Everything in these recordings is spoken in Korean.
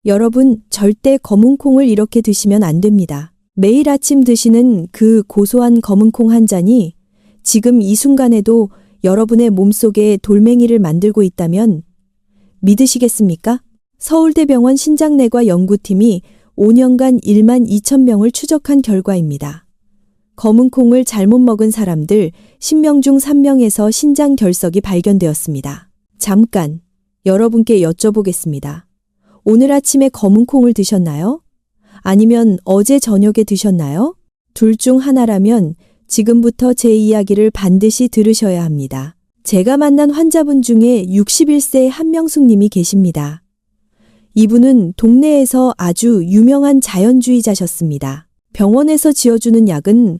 여러분, 절대 검은 콩을 이렇게 드시면 안 됩니다. 매일 아침 드시는 그 고소한 검은 콩 한 잔이 지금 이 순간에도 여러분의 몸속에 돌멩이를 만들고 있다면 믿으시겠습니까? 서울대병원 신장내과 연구팀이 5년간 1만 2천 명을 추적한 결과입니다. 검은 콩을 잘못 먹은 사람들 10명 중 3명에서 신장 결석이 발견되었습니다. 잠깐 여러분께 여쭤보겠습니다. 오늘 아침에 검은 콩을 드셨나요? 아니면 어제 저녁에 드셨나요? 둘 중 하나라면 지금부터 제 이야기를 반드시 들으셔야 합니다. 제가 만난 환자분 중에 61세의 한명숙 님이 계십니다. 이분은 동네에서 아주 유명한 자연주의자셨습니다. 병원에서 지어주는 약은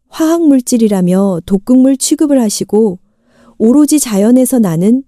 화학물질이라며 독극물 취급을 하시고 오로지 자연에서 나는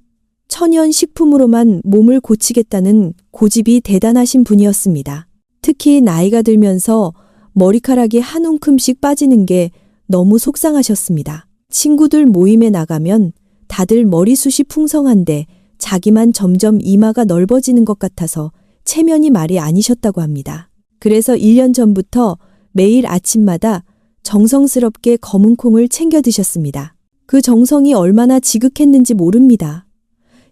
천연 식품으로만 몸을 고치겠다는 고집이 대단하신 분이었습니다. 특히 나이가 들면서 머리카락이 한 움큼씩 빠지는 게 너무 속상하셨습니다. 친구들 모임에 나가면 다들 머리숱이 풍성한데 자기만 점점 이마가 넓어지는 것 같아서 체면이 말이 아니셨다고 합니다. 그래서 1년 전부터 매일 아침마다 정성스럽게 검은 콩을 챙겨 드셨습니다. 그 정성이 얼마나 지극했는지 모릅니다.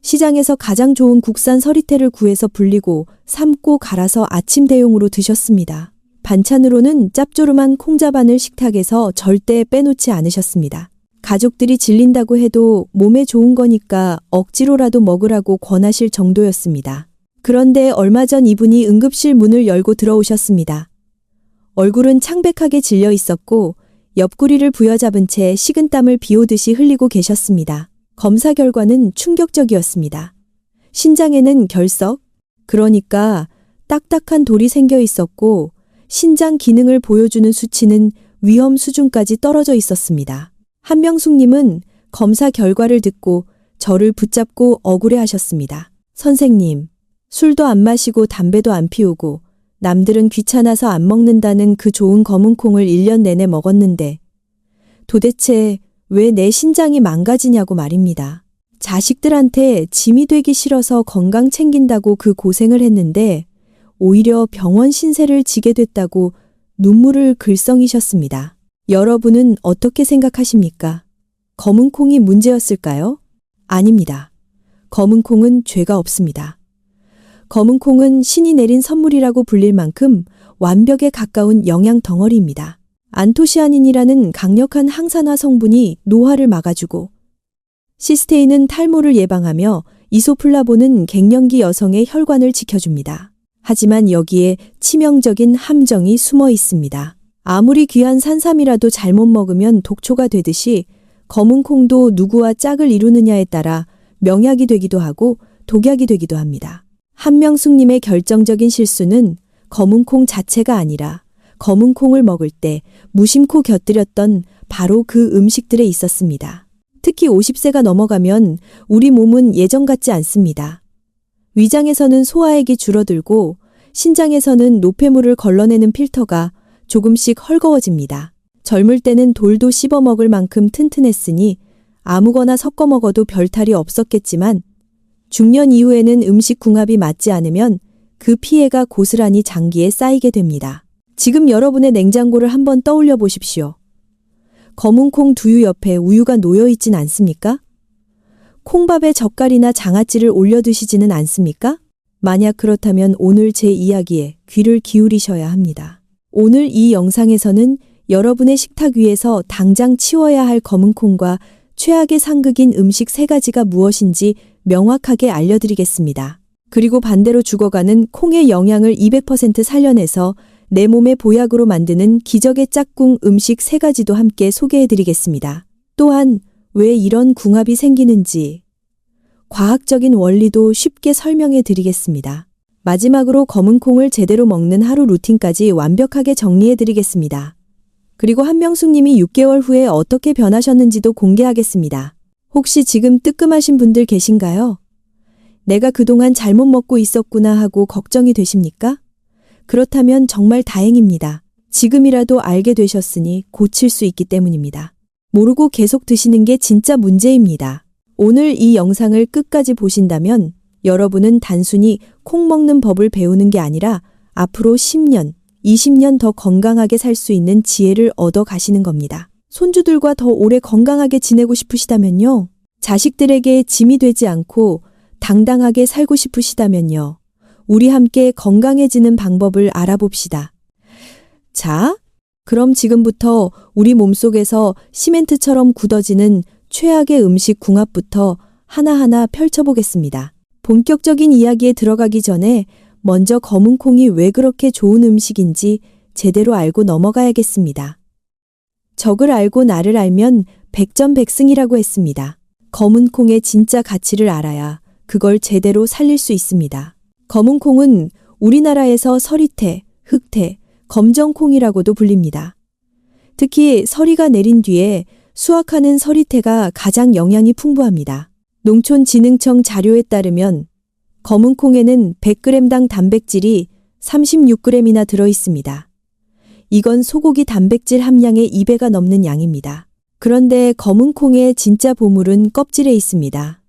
시장에서 가장 좋은 국산 서리태를 구해서 불리고 삶고 갈아서 아침 대용으로 드셨습니다. 반찬으로는 짭조름한 콩자반을 식탁에서 절대 빼놓지 않으셨습니다. 가족들이 질린다고 해도 몸에 좋은 거니까 억지로라도 먹으라고 권하실 정도였습니다. 그런데 얼마 전 이분이 응급실 문을 열고 들어오셨습니다. 얼굴은 창백하게 질려 있었고 옆구리를 부여잡은 채 식은땀을 비오듯이 흘리고 계셨습니다. 검사 결과는 충격적이었습니다. 신장에는 결석, 그러니까 딱딱한 돌이 생겨 있었고 신장 기능을 보여주는 수치는 위험 수준까지 떨어져 있었습니다. 한명숙 님은 검사 결과를 듣고 저를 붙잡고 억울해하셨습니다. 선생님, 술도 안 마시고 담배도 안 피우고 남들은 귀찮아서 안 먹는다는 그 좋은 검은 콩을 1년 내내 먹었는데 도대체 왜 내 신장이 망가지냐고 말입니다. 자식들한테 짐이 되기 싫어서 건강 챙긴다고 그 고생을 했는데 오히려 병원 신세를 지게 됐다고 눈물을 글썽이셨습니다. 여러분은 어떻게 생각하십니까? 검은 콩이 문제였을까요? 아닙니다. 검은 콩은 죄가 없습니다. 검은 콩은 신이 내린 선물이라고 불릴 만큼 완벽에 가까운 영양 덩어리입니다. 안토시아닌이라는 강력한 항산화 성분이 노화를 막아주고 시스테인은 탈모를 예방하며 이소플라본은 갱년기 여성의 혈관을 지켜줍니다. 하지만 여기에 치명적인 함정이 숨어 있습니다. 아무리 귀한 산삼이라도 잘못 먹으면 독초가 되듯이 검은 콩도 누구와 짝을 이루느냐에 따라 명약이 되기도 하고 독약이 되기도 합니다. 한명숙 님의 결정적인 실수는 검은 콩 자체가 아니라 검은 콩을 먹을 때 무심코 곁들였던 바로 그 음식들에 있었습니다. 특히 50세가 넘어가면 우리 몸은 예전 같지 않습니다. 위장에서는 소화액이 줄어들고 신장에서는 노폐물을 걸러내는 필터가 조금씩 헐거워집니다. 젊을 때는 돌도 씹어 먹을 만큼 튼튼했으니 아무거나 섞어 먹어도 별 탈이 없었겠지만 중년 이후에는 음식 궁합이 맞지 않으면 그 피해가 고스란히 장기에 쌓이게 됩니다. 지금 여러분의 냉장고를 한번 떠올려 보십시오. 검은 콩 두유 옆에 우유가 놓여 있진 않습니까? 콩밥에 젓갈이나 장아찌를 올려 드시지는 않습니까? 만약 그렇다면 오늘 제 이야기에 귀를 기울이셔야 합니다. 오늘 이 영상에서는 여러분의 식탁 위에서 당장 치워야 할 검은 콩과 최악의 상극인 음식 3가지가 무엇인지 명확하게 알려드리겠습니다. 그리고 반대로 죽어가는 콩의 영양을 200% 살려내서 내 몸의 보약으로 만드는 기적의 짝꿍 음식 3가지도 함께 소개해드리겠습니다. 또한 왜 이런 궁합이 생기는지 과학적인 원리도 쉽게 설명해드리겠습니다. 마지막으로 검은 콩을 제대로 먹는 하루 루틴까지 완벽하게 정리해드리겠습니다. 그리고 한명숙 님이 6개월 후에 어떻게 변하셨는지도 공개하겠습니다. 혹시 지금 뜨끔하신 분들 계신가요? 내가 그동안 잘못 먹고 있었구나 하고 걱정이 되십니까? 그렇다면 정말 다행입니다. 지금이라도 알게 되셨으니 고칠 수 있기 때문입니다. 모르고 계속 드시는 게 진짜 문제입니다. 오늘 이 영상을 끝까지 보신다면 여러분은 단순히 콩 먹는 법을 배우는 게 아니라 앞으로 10년, 20년 더 건강하게 살 수 있는 지혜를 얻어 가시는 겁니다. 손주들과 더 오래 건강하게 지내고 싶으시다면요. 자식들에게 짐이 되지 않고 당당하게 살고 싶으시다면요. 우리 함께 건강해지는 방법을 알아봅시다. 자, 그럼 지금부터 우리 몸속에서 시멘트처럼 굳어지는 최악의 음식 궁합부터 하나하나 펼쳐보겠습니다. 본격적인 이야기에 들어가기 전에 먼저 검은 콩이 왜 그렇게 좋은 음식인지 제대로 알고 넘어가야겠습니다. 적을 알고 나를 알면 백전백승이라고 했습니다. 검은 콩의 진짜 가치를 알아야 그걸 제대로 살릴 수 있습니다. 검은 콩은 우리나라에서 서리태, 흑태, 검정콩이라고도 불립니다. 특히 서리가 내린 뒤에 수확하는 서리태가 가장 영양이 풍부합니다. 농촌진흥청 자료에 따르면 검은 콩에는 100g당 단백질이 36g이나 들어있습니다. 이건 소고기 단백질 함량의 2배가 넘는 양입니다. 그런데 검은 콩의 진짜 보물은 껍질에 있습니다.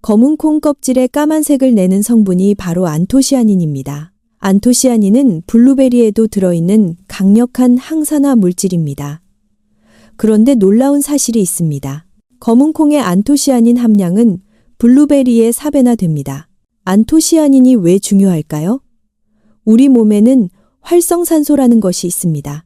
검은 콩 껍질에 까만색을 내는 성분이 바로 안토시아닌입니다. 안토시아닌은 블루베리에도 들어있는 강력한 항산화 물질입니다. 그런데 놀라운 사실이 있습니다. 검은 콩의 안토시아닌 함량은 블루베리의 4배나 됩니다. 안토시아닌이 왜 중요할까요? 우리 몸에는 활성산소라는 것이 있습니다.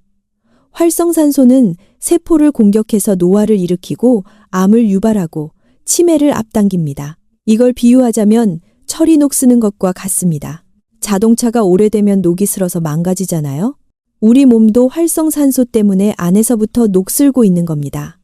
활성산소는 세포를 공격해서 노화를 일으키고 암을 유발하고 치매를 앞당깁니다. 이걸 비유하자면 철이 녹 쓰는 것과 같습니다. 자동차가 오래되면 녹이 슬어서 망가지잖아요? 우리 몸도 활성산소 때문에 안에서부터 녹슬고 있는 겁니다.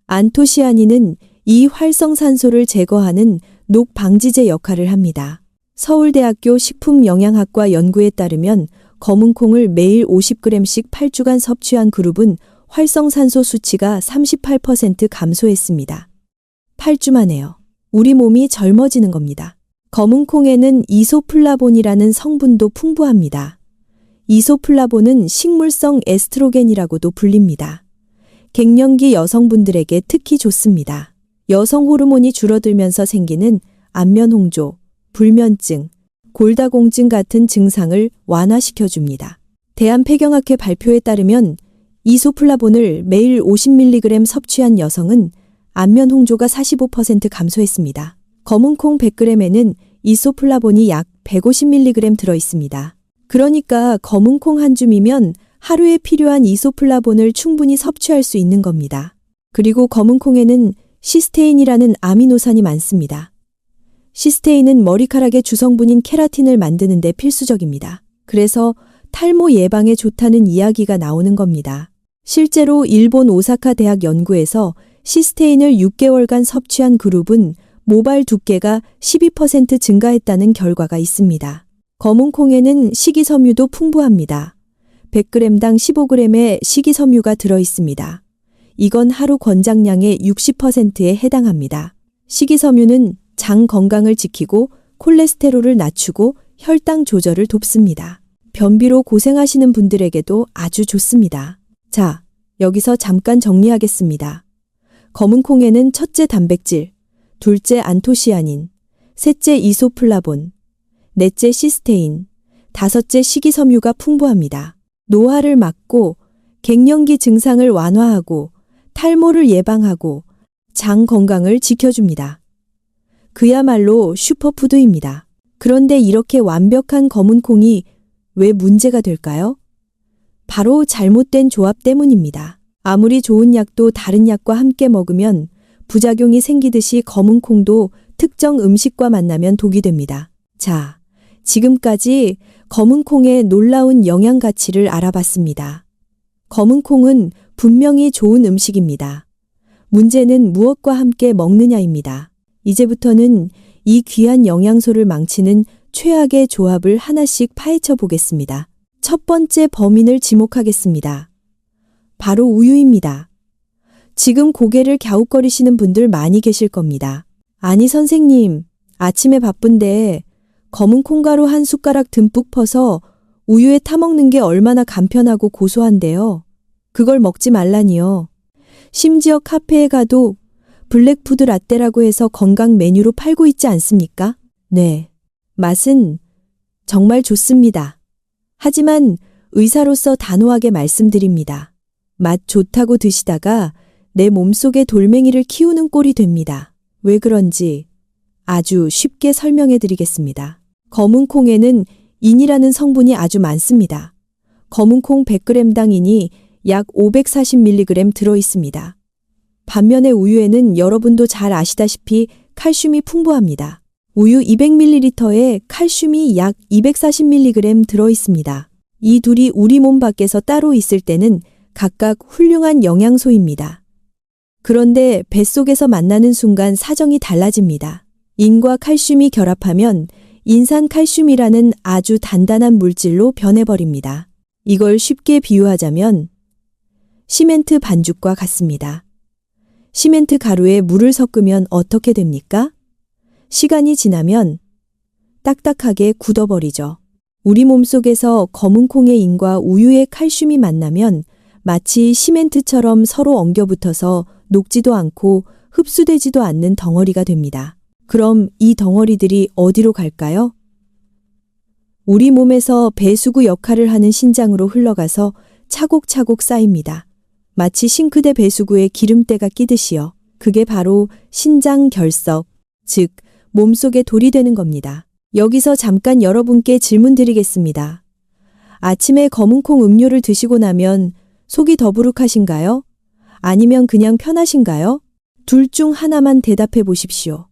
안토시아닌은 이 활성산소를 제거하는 녹방지제 역할을 합니다. 서울대학교 식품영양학과 연구에 따르면 검은 콩을 매일 50g씩 8주간 섭취한 그룹은 활성산소 수치가 38% 감소했습니다. 8주 만에요. 우리 몸이 젊어지는 겁니다. 검은 콩에는 이소플라본이라는 성분도 풍부합니다. 이소플라본은 식물성 에스트로겐이라고도 불립니다. 갱년기 여성분들에게 특히 좋습니다. 여성 호르몬이 줄어들면서 생기는 안면홍조, 불면증, 골다공증 같은 증상을 완화시켜줍니다. 대한폐경학회 발표에 따르면 이소플라본을 매일 50mg 섭취한 여성은 안면홍조가 45% 감소했습니다. 검은 콩 100g에는 이소플라본이 약 150mg 들어있습니다. 그러니까 검은 콩 한 줌이면 하루에 필요한 이소플라본을 충분히 섭취할 수 있는 겁니다. 그리고 검은 콩에는 시스테인이라는 아미노산이 많습니다. 시스테인은 머리카락의 주성분인 케라틴을 만드는 데 필수적입니다. 그래서 탈모 예방에 좋다는 이야기가 나오는 겁니다. 실제로 일본 오사카 대학 연구에서 시스테인을 6개월간 섭취한 그룹은 모발 두께가 12% 증가했다는 결과가 있습니다. 검은 콩에는 식이섬유도 풍부합니다. 100g당 15g의 식이섬유가 들어있습니다. 이건 하루 권장량의 60%에 해당합니다. 식이섬유는 장 건강을 지키고 콜레스테롤을 낮추고 혈당 조절을 돕습니다. 변비로 고생하시는 분들에게도 아주 좋습니다. 자, 여기서 잠깐 정리하겠습니다. 검은 콩에는 첫째 단백질, 둘째 안토시아닌, 셋째 이소플라본, 넷째 시스테인, 다섯째 식이섬유가 풍부합니다. 노화를 막고 갱년기 증상을 완화하고 탈모를 예방하고 장 건강을 지켜줍니다. 그야말로 슈퍼푸드입니다. 그런데 이렇게 완벽한 검은 콩이 왜 문제가 될까요? 바로 잘못된 조합 때문입니다. 아무리 좋은 약도 다른 약과 함께 먹으면 부작용이 생기듯이 검은 콩도 특정 음식과 만나면 독이 됩니다. 자, 지금까지 검은 콩의 놀라운 영양 가치를 알아봤습니다. 검은 콩은 분명히 좋은 음식입니다. 문제는 무엇과 함께 먹느냐입니다. 이제부터는 이 귀한 영양소를 망치는 최악의 조합을 하나씩 파헤쳐 보겠습니다. 첫 번째 범인을 지목하겠습니다. 바로 우유입니다. 지금 고개를 갸웃거리시는 분들 많이 계실 겁니다. 아니 선생님, 아침에 바쁜데 검은 콩가루 한 숟가락 듬뿍 퍼서 우유에 타먹는 게 얼마나 간편하고 고소한데요. 그걸 먹지 말라니요. 심지어 카페에 가도 블랙푸드 라떼라고 해서 건강 메뉴로 팔고 있지 않습니까? 네. 맛은 정말 좋습니다. 하지만 의사로서 단호하게 말씀드립니다. 맛 좋다고 드시다가 내 몸속에 돌멩이를 키우는 꼴이 됩니다. 왜 그런지 아주 쉽게 설명해 드리겠습니다. 검은 콩에는 인이라는 성분이 아주 많습니다. 검은 콩 100g당 인이 약 540mg 들어 있습니다. 반면에 우유에는 여러분도 잘 아시다시피 칼슘이 풍부합니다. 우유 200ml에 칼슘이 약 240mg 들어 있습니다. 이 둘이 우리 몸 밖에서 따로 있을 때는 각각 훌륭한 영양소입니다. 그런데 뱃속에서 만나는 순간 사정이 달라집니다. 인과 칼슘이 결합하면 인산칼슘이라는 아주 단단한 물질로 변해버립니다. 이걸 쉽게 비유하자면 시멘트 반죽과 같습니다. 시멘트 가루에 물을 섞으면 어떻게 됩니까? 시간이 지나면 딱딱하게 굳어버리죠. 우리 몸속에서 검은 콩의 인과 우유의 칼슘이 만나면 마치 시멘트처럼 서로 엉겨붙어서 녹지도 않고 흡수되지도 않는 덩어리가 됩니다. 그럼 이 덩어리들이 어디로 갈까요? 우리 몸에서 배수구 역할을 하는 신장으로 흘러가서 차곡차곡 쌓입니다. 마치 싱크대 배수구에 기름때가 끼듯이요. 그게 바로 신장 결석, 즉 몸속에 돌이 되는 겁니다. 여기서 잠깐 여러분께 질문 드리겠습니다. 아침에 검은콩 음료를 드시고 나면 속이 더부룩하신가요? 아니면 그냥 편하신가요? 둘 중 하나만 대답해 보십시오.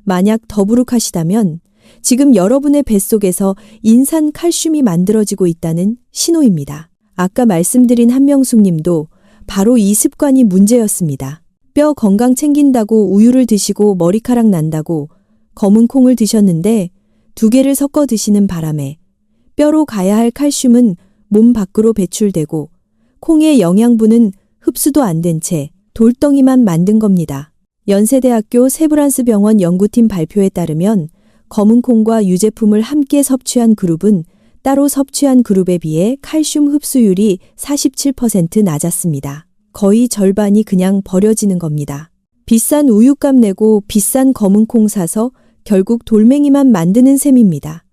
만약 더부룩하시다면 지금 여러분의 뱃속에서 인산칼슘이 만들어지고 있다는 신호입니다. 아까 말씀드린 한명숙 님도 바로 이 습관이 문제였습니다. 뼈 건강 챙긴다고 우유를 드시고 머리카락 난다고 검은 콩을 드셨는데 2개를 섞어 드시는 바람에 뼈로 가야 할 칼슘은 몸 밖으로 배출되고 콩의 영양분은 흡수도 안 된 채 돌덩이만 만든 겁니다. 연세대학교 세브란스병원 연구팀 발표에 따르면 검은 콩과 유제품을 함께 섭취한 그룹은 따로 섭취한 그룹에 비해 칼슘 흡수율이 47% 낮았습니다. 거의 절반이 그냥 버려지는 겁니다. 비싼 우유값 내고 비싼 검은 콩 사서 결국 돌멩이만 만드는 셈입니다.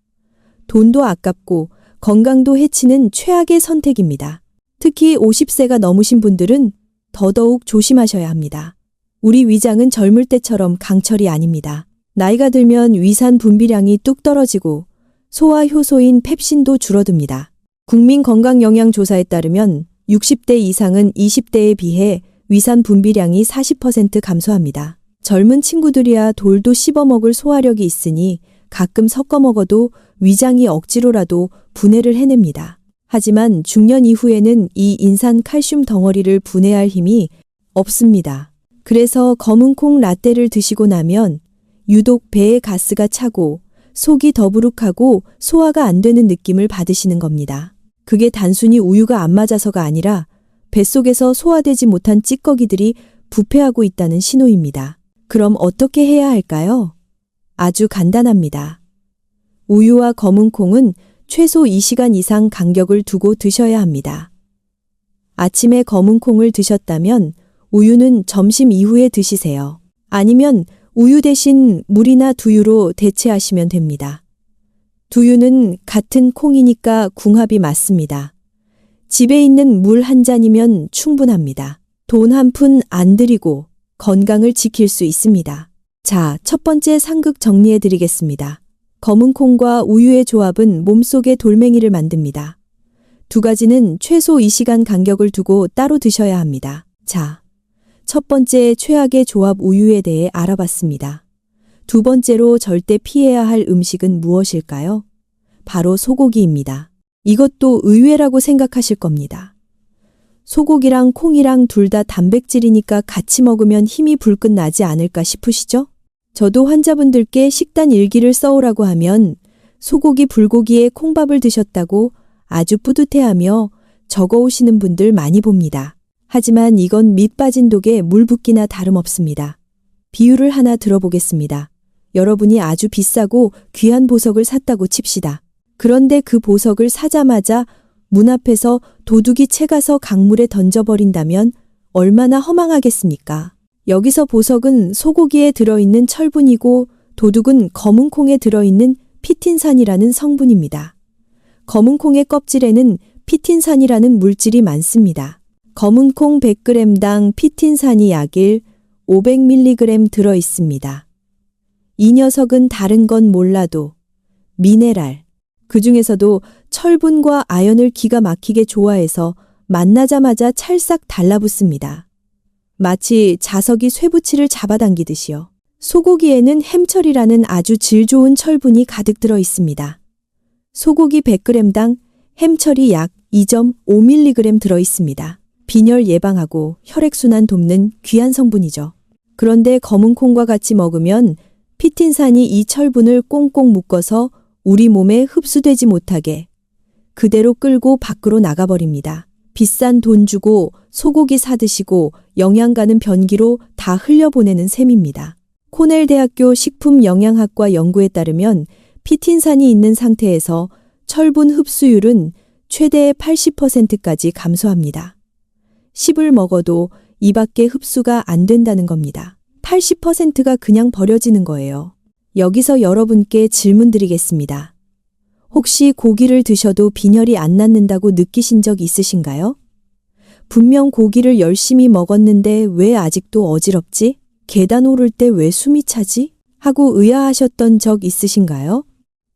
돈도 아깝고 건강도 해치는 최악의 선택입니다. 특히 50세가 넘으신 분들은 더더욱 조심하셔야 합니다. 우리 위장은 젊을 때처럼 강철이 아닙니다. 나이가 들면 위산 분비량이 뚝 떨어지고 소화 효소인 펩신도 줄어듭니다. 국민건강영양조사에 따르면 60대 이상은 20대에 비해 위산 분비량이 40% 감소합니다. 젊은 친구들이야 돌도 씹어먹을 소화력이 있으니 가끔 섞어 먹어도 위장이 억지로라도 분해를 해냅니다. 하지만 중년 이후에는 이 인산 칼슘 덩어리를 분해할 힘이 없습니다. 그래서 검은 콩 라떼를 드시고 나면 유독 배에 가스가 차고 속이 더부룩하고 소화가 안 되는 느낌을 받으시는 겁니다. 그게 단순히 우유가 안 맞아서가 아니라 뱃속에서 소화되지 못한 찌꺼기들이 부패하고 있다는 신호입니다. 그럼 어떻게 해야 할까요? 아주 간단합니다. 우유와 검은 콩은 최소 2시간 이상 간격을 두고 드셔야 합니다. 아침에 검은 콩을 드셨다면 우유는 점심 이후에 드시세요. 아니면 우유 대신 물이나 두유로 대체하시면 됩니다. 두유는 같은 콩이니까 궁합이 맞습니다. 집에 있는 물 한 잔이면 충분합니다. 돈 한 푼 안 들이고 건강을 지킬 수 있습니다. 자, 첫 번째 상극 정리해 드리겠습니다. 검은 콩과 우유의 조합은 몸속에 돌멩이를 만듭니다. 2가지는 최소 2시간 간격을 두고 따로 드셔야 합니다. 자, 첫 번째 최악의 조합 우유에 대해 알아봤습니다. 2번째로 절대 피해야 할 음식은 무엇일까요? 바로 소고기입니다. 이것도 의외라고 생각하실 겁니다. 소고기랑 콩이랑 둘 다 단백질이니까 같이 먹으면 힘이 불끈 나지 않을까 싶으시죠? 저도 환자분들께 식단 일기를 써오라고 하면 소고기 불고기에 콩밥을 드셨다고 아주 뿌듯해하며 적어오시는 분들 많이 봅니다. 하지만 이건 밑 빠진 독에 물 붓기나 다름없습니다. 비유를 하나 들어보겠습니다. 여러분이 아주 비싸고 귀한 보석을 샀다고 칩시다. 그런데 그 보석을 사자마자 문 앞에서 도둑이 채가서 강물에 던져버린다면 얼마나 허망하겠습니까? 여기서 보석은 소고기에 들어있는 철분이고 도둑은 검은 콩에 들어있는 피틴산이라는 성분입니다. 검은 콩의 껍질에는 피틴산이라는 물질이 많습니다. 검은 콩 100g당 피틴산이 약 500mg 들어 있습니다. 이 녀석은 다른 건 몰라도 미네랄, 그 중에서도 철분과 아연을 기가 막히게 좋아해서 만나자마자 찰싹 달라붙습니다. 마치 자석이 쇠붙이를 잡아당기듯이요. 소고기에는 햄철이라는 아주 질 좋은 철분이 가득 들어 있습니다. 소고기 100g당 햄철이 약 2.5mg 들어 있습니다. 빈혈 예방하고 혈액순환 돕는 귀한 성분이죠. 그런데 검은 콩과 같이 먹으면 피틴산이 이 철분을 꽁꽁 묶어서 우리 몸에 흡수되지 못하게 그대로 끌고 밖으로 나가버립니다. 비싼 돈 주고 소고기 사드시고 영양 가는 변기로 다 흘려보내는 셈입니다. 코넬 대학교 식품영양학과 연구에 따르면 피틴산이 있는 상태에서 철분 흡수율은 최대 80%까지 감소합니다. 10을 먹어도 이밖에 흡수가 안 된다는 겁니다. 80%가 그냥 버려지는 거예요. 여기서 여러분께 질문 드리겠습니다. 혹시 고기를 드셔도 빈혈이 안 낫는다고 느끼신 적 있으신가요? 분명 고기를 열심히 먹었는데 왜 아직도 어지럽지? 계단 오를 때 왜 숨이 차지? 하고 의아하셨던 적 있으신가요?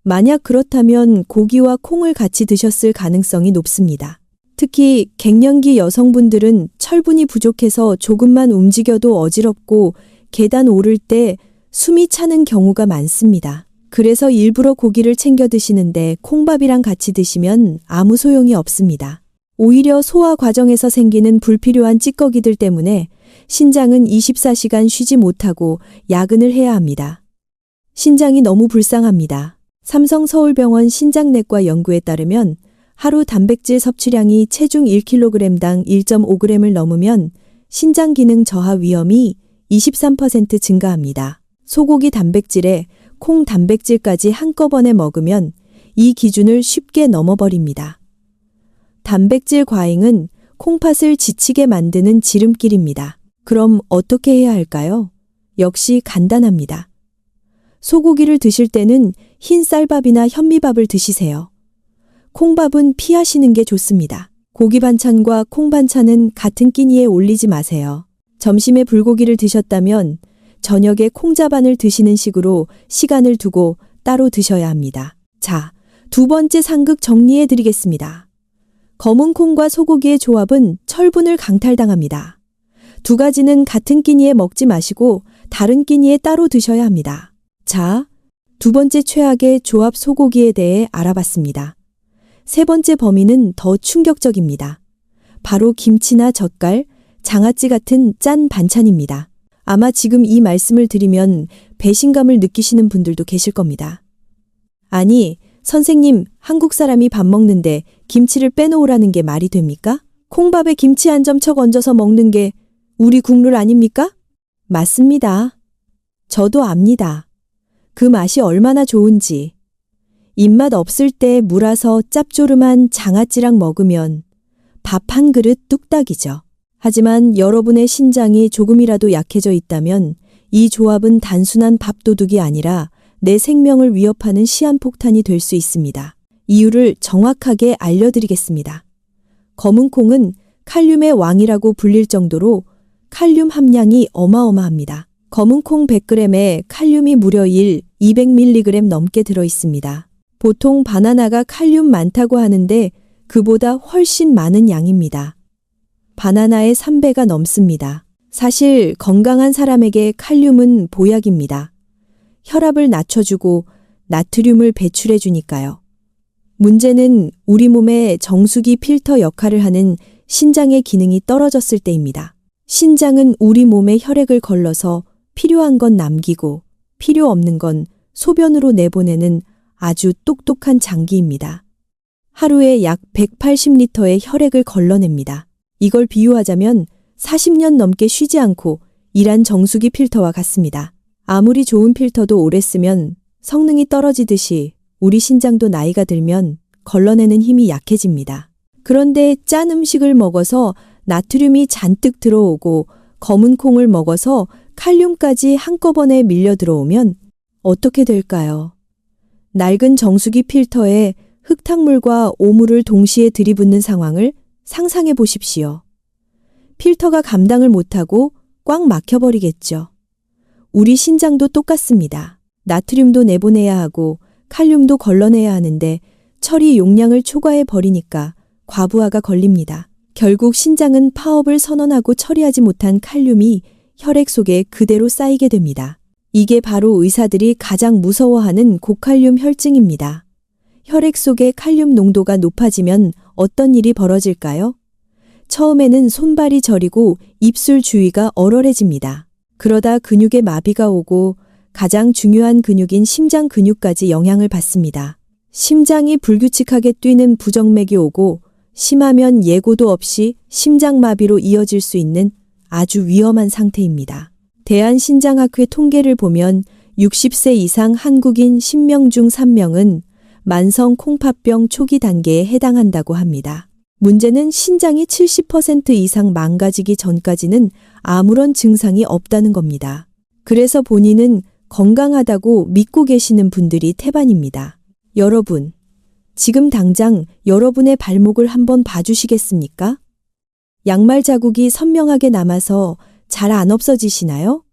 만약 그렇다면 고기와 콩을 같이 드셨을 가능성이 높습니다. 특히 갱년기 여성분들은 철분이 부족해서 조금만 움직여도 어지럽고 계단 오를 때 숨이 차는 경우가 많습니다. 그래서 일부러 고기를 챙겨 드시는데 콩밥이랑 같이 드시면 아무 소용이 없습니다. 오히려 소화 과정에서 생기는 불필요한 찌꺼기들 때문에 신장은 24시간 쉬지 못하고 야근을 해야 합니다. 신장이 너무 불쌍합니다. 삼성서울병원 신장내과 연구에 따르면 하루 단백질 섭취량이 체중 1kg당 1.5g을 넘으면 신장 기능 저하 위험이 23% 증가합니다. 소고기 단백질에 콩 단백질까지 한꺼번에 먹으면 이 기준을 쉽게 넘어버립니다. 단백질 과잉은 콩팥을 지치게 만드는 지름길입니다. 그럼 어떻게 해야 할까요? 역시 간단합니다. 소고기를 드실 때는 흰 쌀밥이나 현미밥을 드시세요. 콩밥은 피하시는 게 좋습니다. 고기 반찬과 콩 반찬은 같은 끼니에 올리지 마세요. 점심에 불고기를 드셨다면 저녁에 콩자반을 드시는 식으로 시간을 두고 따로 드셔야 합니다. 자, 두 번째 상극 정리해 드리겠습니다. 검은 콩과 소고기의 조합은 철분을 강탈당합니다. 두 가지는 같은 끼니에 먹지 마시고 다른 끼니에 따로 드셔야 합니다. 자, 두 번째 최악의 조합 소고기에 대해 알아봤습니다. 세 번째 범위는 더 충격적입니다. 바로 김치나 젓갈, 장아찌 같은 짠 반찬입니다. 아마 지금 이 말씀을 드리면 배신감을 느끼시는 분들도 계실 겁니다. 아니, 선생님, 한국 사람이 밥 먹는데 김치를 빼놓으라는 게 말이 됩니까? 콩밥에 김치 한 점 척 얹어서 먹는 게 우리 국룰 아닙니까? 맞습니다. 저도 압니다. 그 맛이 얼마나 좋은지. 입맛 없을 때 물아서 짭조름한 장아찌랑 먹으면 밥 한 그릇 뚝딱이죠. 하지만 여러분의 신장이 조금이라도 약해져 있다면 이 조합은 단순한 밥도둑이 아니라 내 생명을 위협하는 시한폭탄이 될 수 있습니다. 이유를 정확하게 알려드리겠습니다. 검은 콩은 칼륨의 왕이라고 불릴 정도로 칼륨 함량이 어마어마합니다. 검은 콩 100g에 칼륨이 무려 200mg 넘게 들어 있습니다. 보통 바나나가 칼륨 많다고 하는데 그보다 훨씬 많은 양입니다. 바나나의 3배가 넘습니다. 사실 건강한 사람에게 칼륨은 보약입니다. 혈압을 낮춰주고 나트륨을 배출해주니까요. 문제는 우리 몸의 정수기 필터 역할을 하는 신장의 기능이 떨어졌을 때입니다. 신장은 우리 몸에 혈액을 걸러서 필요한 건 남기고 필요 없는 건 소변으로 내보내는 아주 똑똑한 장기입니다. 하루에 약 180리터의 혈액을 걸러냅니다. 이걸 비유하자면 40년 넘게 쉬지 않고 일한 정수기 필터와 같습니다. 아무리 좋은 필터도 오래 쓰면 성능이 떨어지듯이 우리 신장도 나이가 들면 걸러내는 힘이 약해집니다. 그런데 짠 음식을 먹어서 나트륨이 잔뜩 들어오고 검은 콩을 먹어서 칼륨까지 한꺼번에 밀려 들어오면 어떻게 될까요? 낡은 정수기 필터에 흙탕물과 오물을 동시에 들이붓는 상황을 상상해 보십시오. 필터가 감당을 못하고 꽉 막혀버리겠죠. 우리 신장도 똑같습니다. 나트륨도 내보내야 하고 칼륨도 걸러내야 하는데 처리 용량을 초과해 버리니까 과부하가 걸립니다. 결국 신장은 파업을 선언하고 처리하지 못한 칼륨이 혈액 속에 그대로 쌓이게 됩니다. 이게 바로 의사들이 가장 무서워하는 고칼륨 혈증입니다. 혈액 속의 칼륨 농도가 높아지면 어떤 일이 벌어질까요? 처음에는 손발이 저리고 입술 주위가 얼얼해집니다. 그러다 근육에 마비가 오고 가장 중요한 근육인 심장 근육까지 영향을 받습니다. 심장이 불규칙하게 뛰는 부정맥이 오고 심하면 예고도 없이 심장마비로 이어질 수 있는 아주 위험한 상태입니다. 대한신장학회 통계를 보면 60세 이상 한국인 10명 중 3명은 만성 콩팥병 초기 단계에 해당한다고 합니다. 문제는 신장이 70% 이상 망가지기 전까지는 아무런 증상이 없다는 겁니다. 그래서 본인은 건강하다고 믿고 계시는 분들이 태반입니다. 여러분, 지금 당장 여러분의 발목을 한번 봐주시겠습니까? 양말 자국이 선명하게 남아서 잘 안 없어지시나요?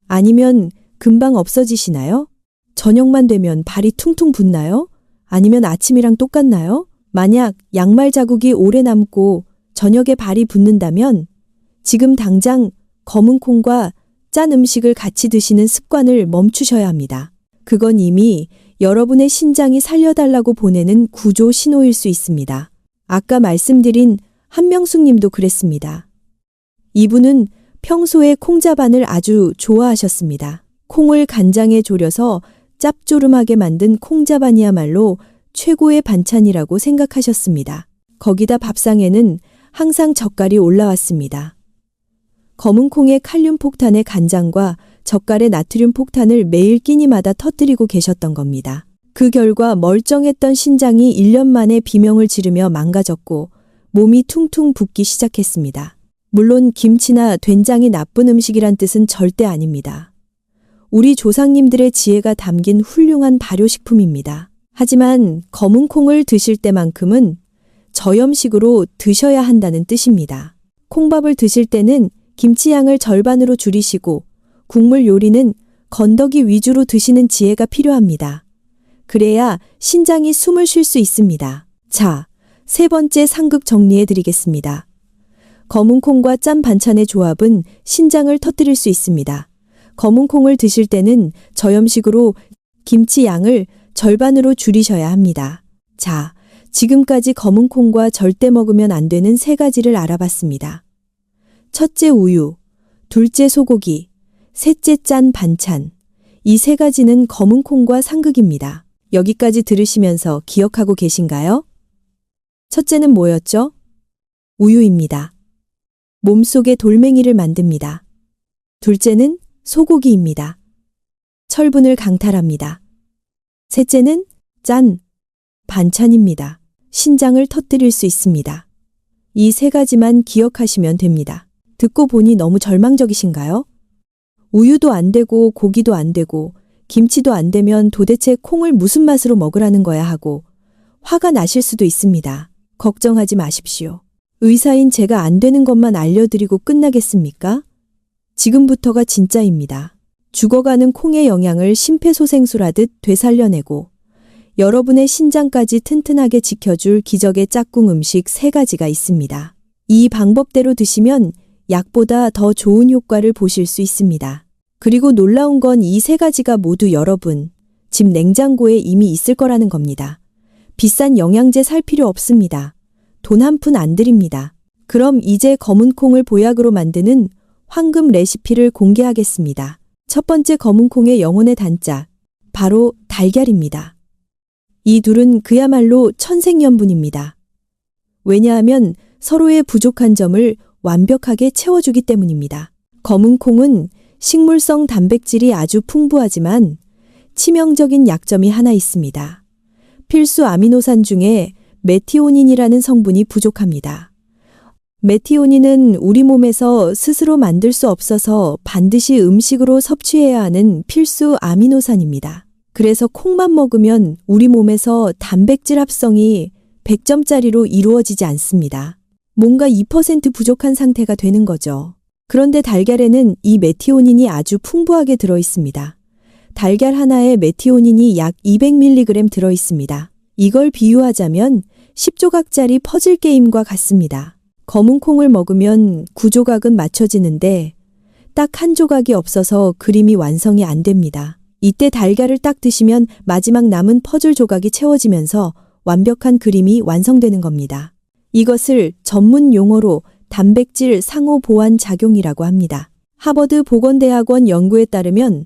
아니면 금방 없어지시나요? 저녁만 되면 발이 퉁퉁 붓나요? 아니면 아침이랑 똑같나요? 만약 양말 자국이 오래 남고 저녁에 발이 붓는다면 지금 당장 검은 콩과 짠 음식을 같이 드시는 습관을 멈추셔야 합니다. 그건 이미 여러분의 신장이 살려달라고 보내는 구조 신호일 수 있습니다. 아까 말씀드린 한명숙 님도 그랬습니다. 이분은 평소에 콩자반을 아주 좋아하셨습니다. 콩을 간장에 졸여서 짭조름하게 만든 콩자반이야말로 최고의 반찬이라고 생각하셨습니다. 거기다 밥상에는 항상 젓갈이 올라왔습니다. 검은 콩의 칼륨 폭탄에 간장과 젓갈의 나트륨 폭탄을 매일 끼니마다 터뜨리고 계셨던 겁니다. 그 결과 멀쩡했던 신장이 1년 만에 비명을 지르며 망가졌고 몸이 퉁퉁 붓기 시작했습니다. 물론 김치나 된장이 나쁜 음식이란 뜻은 절대 아닙니다. 우리 조상님들의 지혜가 담긴 훌륭한 발효식품입니다. 하지만 검은 콩을 드실 때만큼은 저염식으로 드셔야 한다는 뜻입니다. 콩밥을 드실 때는 김치 양을 절반으로 줄이시고 국물 요리는 건더기 위주로 드시는 지혜가 필요합니다. 그래야 신장이 숨을 쉴 수 있습니다. 자, 세 번째 상극 정리해 드리겠습니다. 검은 콩과 짠 반찬의 조합은 신장을 터뜨릴 수 있습니다. 검은 콩을 드실 때는 저염식으로 김치 양을 절반으로 줄이셔야 합니다. 자, 지금까지 검은 콩과 절대 먹으면 안 되는 세 가지를 알아봤습니다. 첫째 우유, 둘째 소고기, 셋째 짠 반찬. 이 세 가지는 검은 콩과 상극입니다. 여기까지 들으시면서 기억하고 계신가요? 첫째는 뭐였죠? 우유입니다. 몸속에 돌멩이를 만듭니다. 둘째는 소고기입니다. 철분을 강탈합니다. 셋째는 짠, 반찬입니다. 신장을 터뜨릴 수 있습니다. 이 세 가지만 기억하시면 됩니다. 듣고 보니 너무 절망적이신가요? 우유도 안 되고 고기도 안 되고 김치도 안 되면 도대체 콩을 무슨 맛으로 먹으라는 거야 하고 화가 나실 수도 있습니다. 걱정하지 마십시오. 의사인 제가 안 되는 것만 알려드리고 끝나겠습니까? 지금부터가 진짜입니다. 죽어가는 콩의 영양을 심폐소생술하듯 되살려내고 여러분의 신장까지 튼튼하게 지켜줄 기적의 짝꿍 음식 3가지가 있습니다. 이 방법대로 드시면 약보다 더 좋은 효과를 보실 수 있습니다. 그리고 놀라운 건 이 3가지가 모두 여러분 집 냉장고에 이미 있을 거라는 겁니다. 비싼 영양제 살 필요 없습니다. 돈 한 푼 안 드립니다. 그럼 이제 검은 콩을 보약으로 만드는 황금 레시피를 공개하겠습니다. 첫 번째 검은 콩의 영혼의 단짝, 바로 달걀입니다. 이 둘은 그야말로 천생연분입니다. 왜냐하면 서로의 부족한 점을 완벽하게 채워주기 때문입니다. 검은 콩은 식물성 단백질이 아주 풍부하지만 치명적인 약점이 하나 있습니다. 필수 아미노산 중에 메티오닌이라는 성분이 부족합니다. 메티오닌은 우리 몸에서 스스로 만들 수 없어서 반드시 음식으로 섭취해야 하는 필수 아미노산입니다. 그래서 콩만 먹으면 우리 몸에서 단백질 합성이 100점짜리로 이루어지지 않습니다. 뭔가 2% 부족한 상태가 되는 거죠. 그런데 달걀에는 이 메티오닌이 아주 풍부하게 들어 있습니다. 달걀 하나에 메티오닌이 약 200mg 들어 있습니다. 이걸 비유하자면 10조각짜리 퍼즐 게임과 같습니다. 검은 콩을 먹으면 9조각은 맞춰지는데 딱 한 조각이 없어서 그림이 완성이 안 됩니다. 이때 달걀을 딱 드시면 마지막 남은 퍼즐 조각이 채워지면서 완벽한 그림이 완성되는 겁니다. 이것을 전문 용어로 단백질 상호 보완 작용이라고 합니다. 하버드 보건대학원 연구에 따르면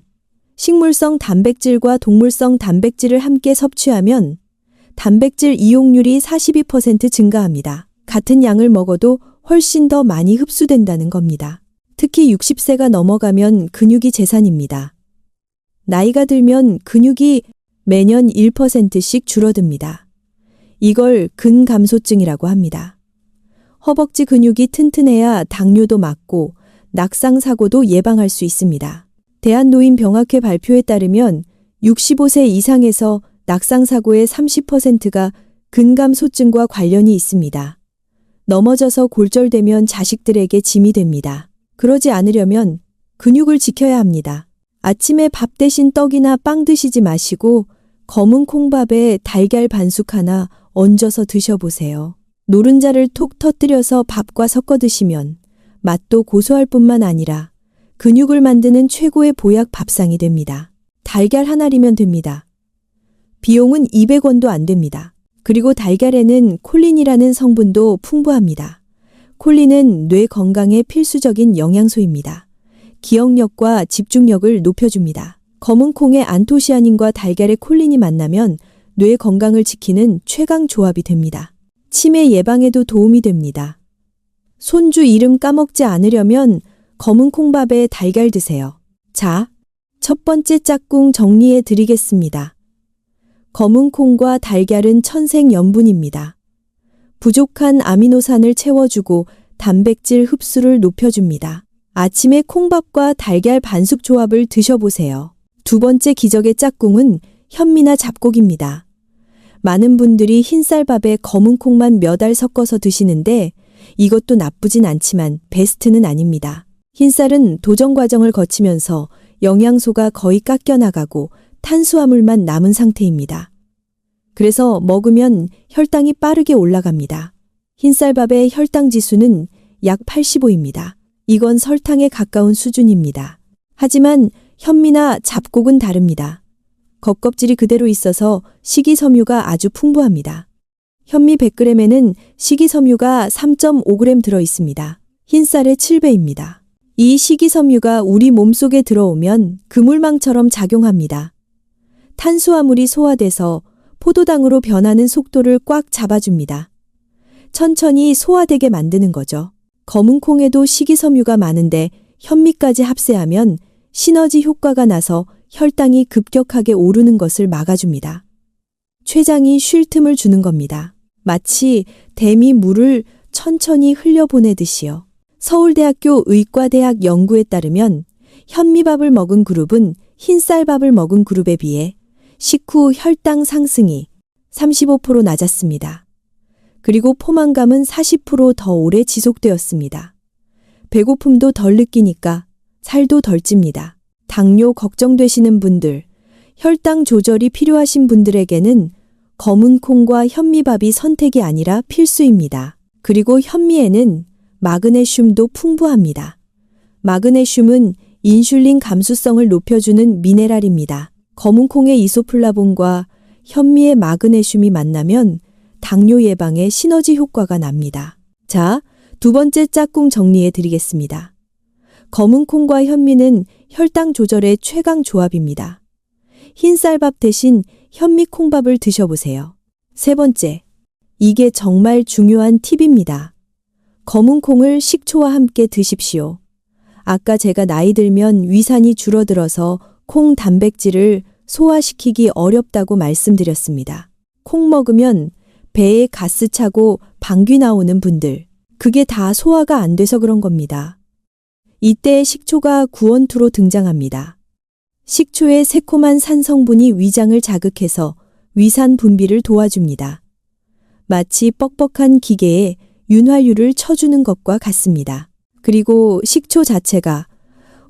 식물성 단백질과 동물성 단백질을 함께 섭취하면 단백질 이용률이 42% 증가합니다. 같은 양을 먹어도 훨씬 더 많이 흡수된다는 겁니다. 특히 60세가 넘어가면 근육이 재산입니다. 나이가 들면 근육이 매년 1%씩 줄어듭니다. 이걸 근감소증이라고 합니다. 허벅지 근육이 튼튼해야 당뇨도 막고 낙상사고도 예방할 수 있습니다. 대한노인병학회 발표에 따르면 65세 이상에서 낙상사고의 30%가 근감소증과 관련이 있습니다. 넘어져서 골절되면 자식들에게 짐이 됩니다. 그러지 않으려면 근육을 지켜야 합니다. 아침에 밥 대신 떡이나 빵 드시지 마시고 검은 콩밥에 달걀 반숙 하나 얹어서 드셔보세요. 노른자를 톡 터뜨려서 밥과 섞어 드시면 맛도 고소할 뿐만 아니라 근육을 만드는 최고의 보약 밥상이 됩니다. 달걀 하나리면 됩니다. 비용은 200원도 안 됩니다. 그리고 달걀에는 콜린이라는 성분도 풍부합니다. 콜린은 뇌 건강에 필수적인 영양소입니다. 기억력과 집중력을 높여줍니다. 검은 콩의 안토시아닌과 달걀의 콜린이 만나면 뇌 건강을 지키는 최강 조합이 됩니다. 치매 예방에도 도움이 됩니다. 손주 이름 까먹지 않으려면 검은 콩밥에 달걀 드세요. 자, 첫 번째 짝꿍 정리해 드리겠습니다. 검은 콩과 달걀은 천생연분입니다. 부족한 아미노산을 채워주고 단백질 흡수를 높여줍니다. 아침에 콩밥과 달걀 반숙 조합을 드셔보세요. 두 번째 기적의 짝꿍은 현미나 잡곡입니다. 많은 분들이 흰쌀밥에 검은 콩만 몇 알 섞어서 드시는데 이것도 나쁘진 않지만 베스트는 아닙니다. 흰쌀은 도정 과정을 거치면서 영양소가 거의 깎여나가고 탄수화물만 남은 상태입니다. 그래서 먹으면 혈당이 빠르게 올라갑니다. 흰쌀밥의 혈당 지수는 약 85입니다. 이건 설탕에 가까운 수준입니다. 하지만 현미나 잡곡은 다릅니다. 겉껍질이 그대로 있어서 식이섬유가 아주 풍부합니다. 현미 100g에는 식이섬유가 3.5g 들어 있습니다. 흰쌀의 7배입니다. 이 식이섬유가 우리 몸속에 들어오면 그물망처럼 작용합니다. 탄수화물이 소화돼서 포도당으로 변하는 속도를 꽉 잡아줍니다. 천천히 소화되게 만드는 거죠. 검은 콩에도 식이섬유가 많은데 현미까지 합세하면 시너지 효과가 나서 혈당이 급격하게 오르는 것을 막아줍니다. 췌장이 쉴 틈을 주는 겁니다. 마치 대미 물을 천천히 흘려보내듯이요. 서울대학교 의과대학 연구에 따르면 현미밥을 먹은 그룹은 흰쌀밥을 먹은 그룹에 비해 식후 혈당 상승이 35% 낮았습니다. 그리고 포만감은 40% 더 오래 지속되었습니다. 배고픔도 덜 느끼니까 살도 덜 찝니다. 당뇨 걱정되시는 분들, 혈당 조절이 필요하신 분들에게는 검은 콩과 현미밥이 선택이 아니라 필수입니다. 그리고 현미에는 마그네슘도 풍부합니다. 마그네슘은 인슐린 감수성을 높여주는 미네랄입니다. 검은 콩의 이소플라본과 현미의 마그네슘이 만나면 당뇨 예방에 시너지 효과가 납니다. 자, 두 번째 짝꿍 정리해 드리겠습니다. 검은 콩과 현미는 혈당 조절의 최강 조합입니다. 흰쌀밥 대신 현미 콩밥을 드셔보세요. 세 번째, 이게 정말 중요한 팁입니다. 검은 콩을 식초와 함께 드십시오. 아까 제가 나이 들면 위산이 줄어들어서 콩 단백질을 소화시키기 어렵다고 말씀드렸습니다. 콩 먹으면 배에 가스 차고 방귀 나오는 분들, 그게 다 소화가 안 돼서 그런 겁니다. 이때 식초가 구원투로 등장합니다. 식초의 새콤한 산성분이 위장을 자극해서 위산 분비를 도와줍니다. 마치 뻑뻑한 기계에 윤활유를 쳐주는 것과 같습니다. 그리고 식초 자체가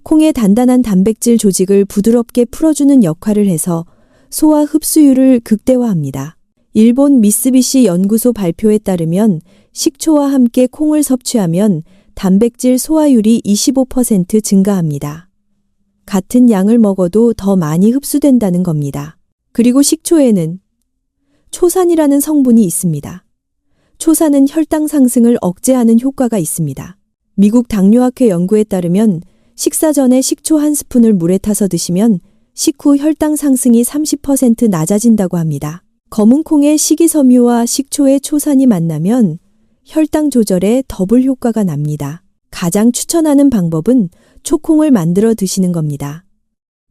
콩의 단단한 단백질 조직을 부드럽게 풀어주는 역할을 해서 소화 흡수율을 극대화합니다. 일본 미쓰비시 연구소 발표에 따르면 식초와 함께 콩을 섭취하면 단백질 소화율이 25% 증가합니다. 같은 양을 먹어도 더 많이 흡수된다는 겁니다. 그리고 식초에는 초산이라는 성분이 있습니다. 초산은 혈당 상승을 억제하는 효과가 있습니다. 미국 당뇨학회 연구에 따르면 식사 전에 식초 한 스푼을 물에 타서 드시면 식후 혈당 상승이 30% 낮아진다고 합니다. 검은 콩의 식이섬유와 식초의 초산이 만나면 혈당 조절에 더블 효과가 납니다. 가장 추천하는 방법은 초콩을 만들어 드시는 겁니다.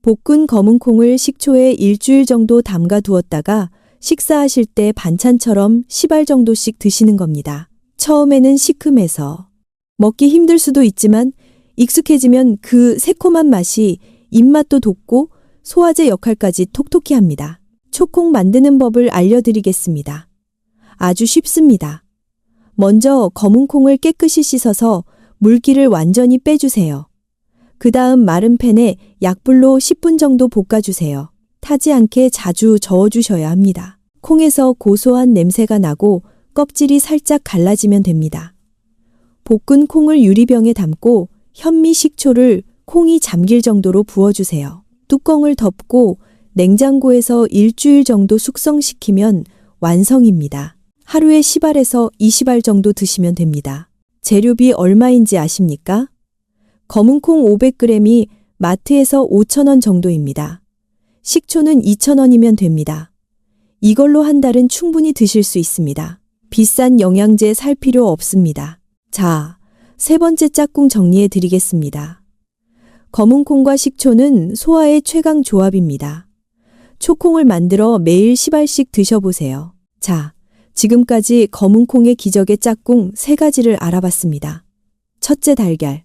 볶은 검은 콩을 식초에 일주일 정도 담가 두었다가 식사하실 때 반찬처럼 10알 정도씩 드시는 겁니다. 처음에는 시큼해서 먹기 힘들 수도 있지만 익숙해지면 그 새콤한 맛이 입맛도 돋고 소화제 역할까지 톡톡히 합니다. 초콩 만드는 법을 알려드리겠습니다. 아주 쉽습니다. 먼저 검은 콩을 깨끗이 씻어서 물기를 완전히 빼주세요. 그 다음 마른 팬에 약불로 10분 정도 볶아주세요. 타지 않게 자주 저어주셔야 합니다. 콩에서 고소한 냄새가 나고 껍질이 살짝 갈라지면 됩니다. 볶은 콩을 유리병에 담고 현미 식초를 콩이 잠길 정도로 부어주세요. 뚜껑을 덮고 냉장고에서 일주일 정도 숙성시키면 완성입니다. 하루에 10알에서 20알 정도 드시면 됩니다. 재료비 얼마인지 아십니까? 검은 콩 500g이 마트에서 5,000원 정도입니다. 식초는 2,000원이면 됩니다. 이걸로 한 달은 충분히 드실 수 있습니다. 비싼 영양제 살 필요 없습니다. 자, 세 번째 짝꿍 정리해 드리겠습니다. 검은 콩과 식초는 소화의 최강 조합입니다. 초콩을 만들어 매일 10알씩 드셔보세요. 자, 지금까지 검은 콩의 기적의 짝꿍 3가지를 알아봤습니다. 첫째 달걀,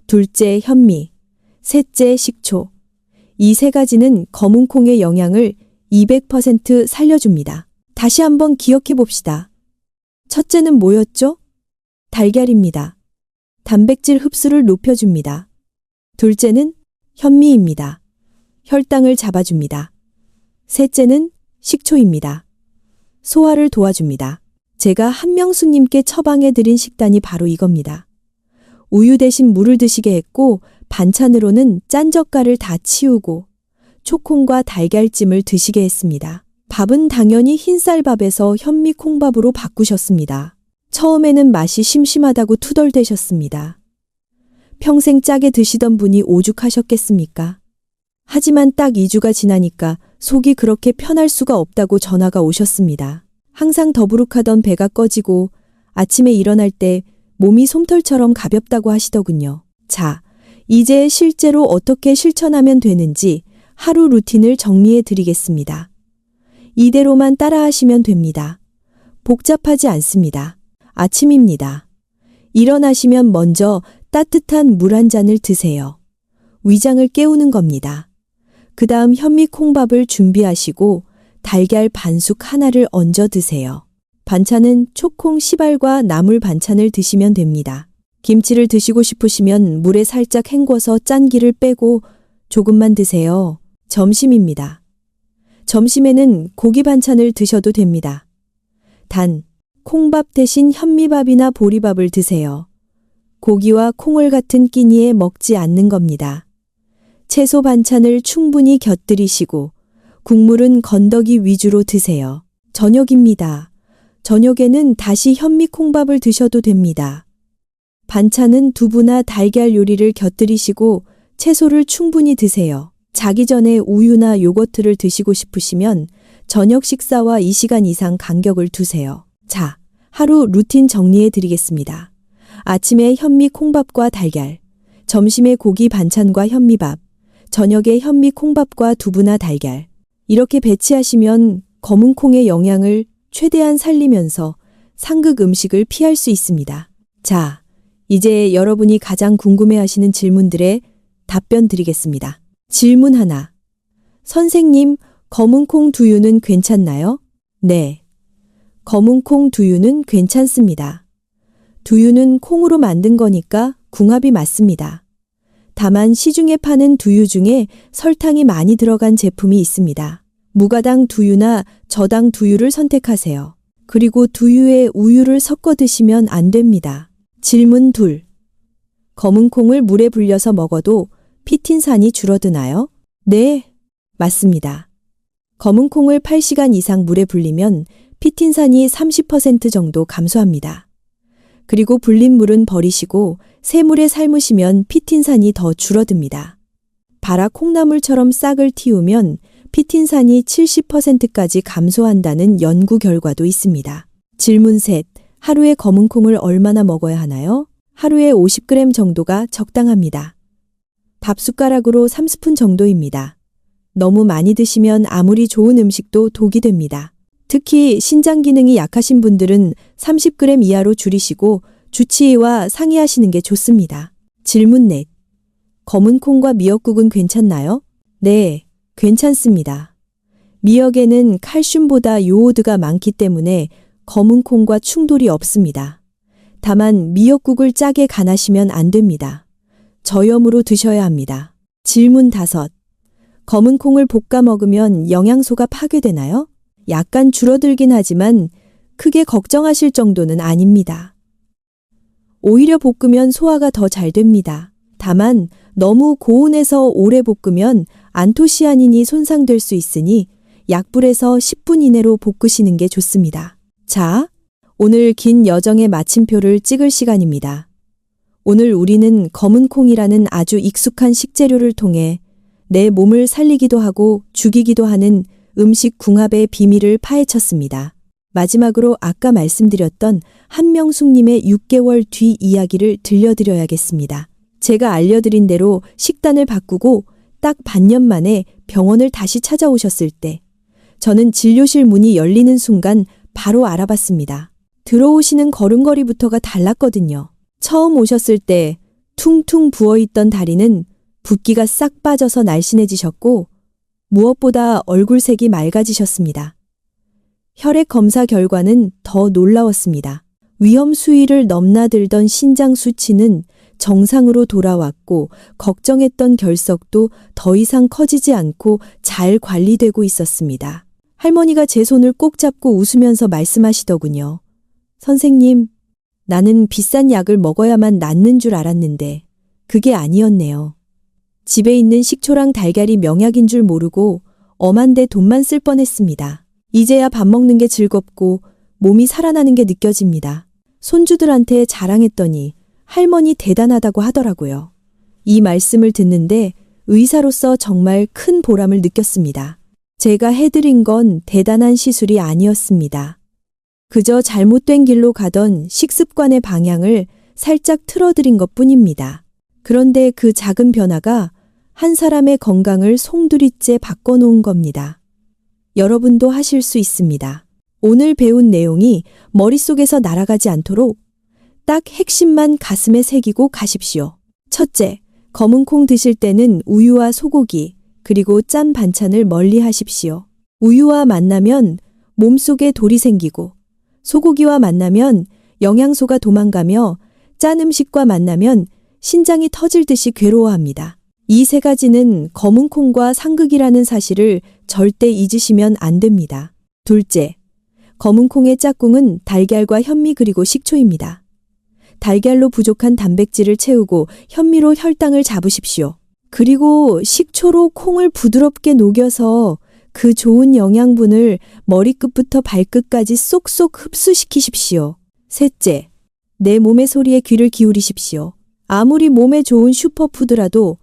둘째 현미, 셋째 식초. 이 3가지는 검은 콩의 영양을 200% 살려줍니다. 다시 한번 기억해 봅시다. 첫째는 뭐였죠? 달걀입니다. 단백질 흡수를 높여줍니다. 둘째는 현미입니다. 혈당을 잡아줍니다. 셋째는 식초입니다. 소화를 도와줍니다. 제가 한명숙님께 처방해드린 식단이 바로 이겁니다. 우유 대신 물을 드시게 했고 반찬으로는 짠 젓갈을 다 치우고 초콩과 달걀찜을 드시게 했습니다. 밥은 당연히 흰쌀밥에서 현미 콩밥으로 바꾸셨습니다. 처음에는 맛이 심심하다고 투덜대셨습니다. 평생 짜게 드시던 분이 오죽하셨겠습니까? 하지만 딱 2주가 지나니까 속이 그렇게 편할 수가 없다고 전화가 오셨습니다. 항상 더부룩하던 배가 꺼지고 아침에 일어날 때 몸이 솜털처럼 가볍다고 하시더군요. 자, 이제 실제로 어떻게 실천하면 되는지 하루 루틴을 정리해 드리겠습니다. 이대로만 따라하시면 됩니다. 복잡하지 않습니다. 아침입니다. 일어나시면 먼저 따뜻한 물 한 잔을 드세요. 위장을 깨우는 겁니다. 그 다음 현미 콩밥을 준비하시고 달걀 반숙 하나를 얹어 드세요. 반찬은 초콩 10알과 나물 반찬을 드시면 됩니다. 김치를 드시고 싶으시면 물에 살짝 헹궈서 짠기를 빼고 조금만 드세요. 점심입니다. 점심에는 고기 반찬을 드셔도 됩니다. 단, 콩밥 대신 현미밥이나 보리밥을 드세요. 고기와 콩을 같은 끼니에 먹지 않는 겁니다. 채소 반찬을 충분히 곁들이시고 국물은 건더기 위주로 드세요. 저녁입니다. 저녁에는 다시 현미 콩밥을 드셔도 됩니다. 반찬은 두부나 달걀 요리를 곁들이시고 채소를 충분히 드세요. 자기 전에 우유나 요거트를 드시고 싶으시면 저녁 식사와 2시간 이상 간격을 두세요. 자, 하루 루틴 정리해 드리겠습니다. 아침에 현미 콩밥과 달걀, 점심에 고기 반찬과 현미밥, 저녁에 현미 콩밥과 두부나 달걀. 이렇게 배치하시면 검은 콩의 영양을 최대한 살리면서 상극 음식을 피할 수 있습니다. 자, 이제 여러분이 가장 궁금해하시는 질문들에 답변 드리겠습니다. 질문 하나. 선생님, 검은콩 두유는 괜찮나요? 네. 검은콩 두유는 괜찮습니다. 두유는 콩으로 만든 거니까 궁합이 맞습니다. 다만 시중에 파는 두유 중에 설탕이 많이 들어간 제품이 있습니다. 무가당 두유나 저당 두유를 선택하세요. 그리고 두유에 우유를 섞어 드시면 안 됩니다. 질문 2. 검은콩을 물에 불려서 먹어도 피틴산이 줄어드나요? 네, 맞습니다. 검은콩을 8시간 이상 물에 불리면 피틴산이 30% 정도 감소합니다. 그리고 불린 물은 버리시고 새물에 삶으시면 피틴산이 더 줄어듭니다. 바라 콩나물처럼 싹을 틔우면 피틴산이 70%까지 감소한다는 연구 결과도 있습니다. 질문 3. 하루에 검은콩을 얼마나 먹어야 하나요? 하루에 50g 정도가 적당합니다. 밥숟가락으로 3스푼 정도입니다. 너무 많이 드시면 아무리 좋은 음식도 독이 됩니다. 특히 신장 기능이 약하신 분들은 30g 이하로 줄이시고 주치의와 상의하시는 게 좋습니다. 질문 4. 검은콩과 미역국은 괜찮나요? 네, 괜찮습니다. 미역에는 칼슘보다 요오드가 많기 때문에 검은콩과 충돌이 없습니다. 다만 미역국을 짜게 간하시면 안 됩니다. 저염으로 드셔야 합니다. 질문 5. 검은콩을 볶아 먹으면 영양소가 파괴되나요? 약간 줄어들긴 하지만 크게 걱정하실 정도는 아닙니다. 오히려 볶으면 소화가 더 잘 됩니다. 다만 너무 고온에서 오래 볶으면 안토시아닌이 손상될 수 있으니 약불에서 10분 이내로 볶으시는 게 좋습니다. 자, 오늘 긴 여정의 마침표를 찍을 시간입니다. 오늘 우리는 검은콩이라는 아주 익숙한 식재료를 통해 내 몸을 살리기도 하고 죽이기도 하는 음식 궁합의 비밀을 파헤쳤습니다. 마지막으로 아까 말씀드렸던 한명숙님의 6개월 뒤 이야기를 들려드려야겠습니다. 제가 알려드린 대로 식단을 바꾸고 딱 반년 만에 병원을 다시 찾아오셨을 때 저는 진료실 문이 열리는 순간 바로 알아봤습니다. 들어오시는 걸음걸이부터가 달랐거든요. 처음 오셨을 때 퉁퉁 부어있던 다리는 붓기가 싹 빠져서 날씬해지셨고 무엇보다 얼굴색이 맑아지셨습니다. 혈액 검사 결과는 더 놀라웠습니다. 위험 수위를 넘나들던 신장 수치는 정상으로 돌아왔고 걱정했던 결석도 더 이상 커지지 않고 잘 관리되고 있었습니다. 할머니가 제 손을 꼭 잡고 웃으면서 말씀하시더군요. 선생님, 나는 비싼 약을 먹어야만 낫는 줄 알았는데 그게 아니었네요. 집에 있는 식초랑 달걀이 명약인 줄 모르고 엄한데 돈만 쓸 뻔했습니다. 이제야 밥 먹는 게 즐겁고 몸이 살아나는 게 느껴집니다. 손주들한테 자랑했더니 할머니 대단하다고 하더라고요. 이 말씀을 듣는데 의사로서 정말 큰 보람을 느꼈습니다. 제가 해드린 건 대단한 시술이 아니었습니다. 그저 잘못된 길로 가던 식습관의 방향을 살짝 틀어드린 것뿐입니다. 그런데 그 작은 변화가 한 사람의 건강을 송두리째 바꿔놓은 겁니다. 여러분도 하실 수 있습니다. 오늘 배운 내용이 머릿속에서 날아가지 않도록 딱 핵심만 가슴에 새기고 가십시오. 첫째, 검은콩 드실 때는 우유와 소고기, 그리고 짠 반찬을 멀리 하십시오. 우유와 만나면 몸속에 돌이 생기고 소고기와 만나면 영양소가 도망가며 짠 음식과 만나면 신장이 터질 듯이 괴로워합니다. 이 세 가지는 검은콩과 상극이라는 사실을 절대 잊으시면 안 됩니다. 둘째, 검은콩의 짝꿍은 달걀과 현미 그리고 식초입니다. 달걀로 부족한 단백질을 채우고 현미로 혈당을 잡으십시오. 그리고 식초로 콩을 부드럽게 녹여서 그 좋은 영양분을 머리끝부터 발끝까지 쏙쏙 흡수시키십시오. 셋째, 내 몸의 소리에 귀를 기울이십시오. 아무리 몸에 좋은 슈퍼푸드라도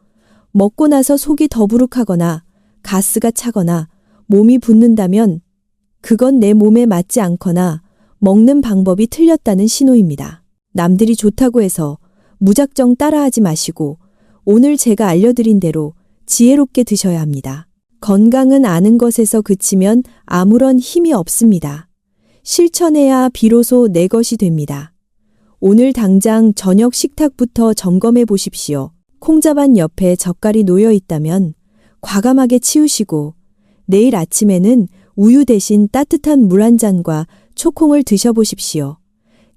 먹고 나서 속이 더부룩하거나 가스가 차거나 몸이 붓는다면 그건 내 몸에 맞지 않거나 먹는 방법이 틀렸다는 신호입니다. 남들이 좋다고 해서 무작정 따라하지 마시고 오늘 제가 알려드린 대로 지혜롭게 드셔야 합니다. 건강은 아는 것에서 그치면 아무런 힘이 없습니다. 실천해야 비로소 내 것이 됩니다. 오늘 당장 저녁 식탁부터 점검해 보십시오. 콩자반 옆에 젓갈이 놓여 있다면 과감하게 치우시고 내일 아침에는 우유 대신 따뜻한 물 한 잔과 초콩을 드셔보십시오.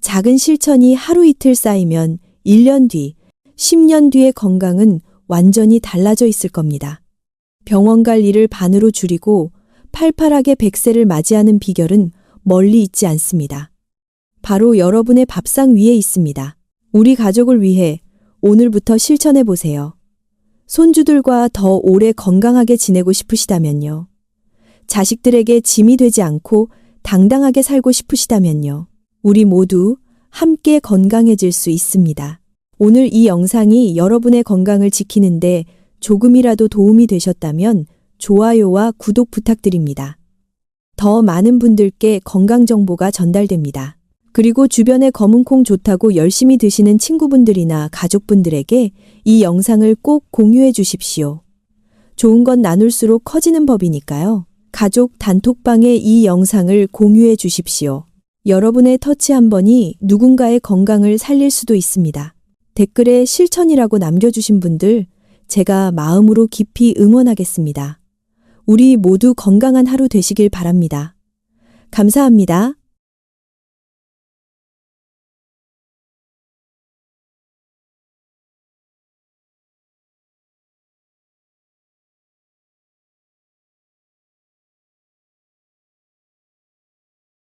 작은 실천이 하루 이틀 쌓이면 1년 뒤, 10년 뒤의 건강은 완전히 달라져 있을 겁니다. 병원 갈 일을 반으로 줄이고 팔팔하게 100세를 맞이하는 비결은 멀리 있지 않습니다. 바로 여러분의 밥상 위에 있습니다. 우리 가족을 위해 오늘부터 실천해 보세요. 손주들과 더 오래 건강하게 지내고 싶으시다면요. 자식들에게 짐이 되지 않고 당당하게 살고 싶으시다면요. 우리 모두 함께 건강해질 수 있습니다. 오늘 이 영상이 여러분의 건강을 지키는데 조금이라도 도움이 되셨다면 좋아요와 구독 부탁드립니다. 더 많은 분들께 건강 정보가 전달됩니다. 그리고 주변에 검은콩 좋다고 열심히 드시는 친구분들이나 가족분들에게 이 영상을 꼭 공유해 주십시오. 좋은 건 나눌수록 커지는 법이니까요. 가족 단톡방에 이 영상을 공유해 주십시오. 여러분의 터치 한 번이 누군가의 건강을 살릴 수도 있습니다. 댓글에 실천이라고 남겨주신 분들, 제가 마음으로 깊이 응원하겠습니다. 우리 모두 건강한 하루 되시길 바랍니다. 감사합니다.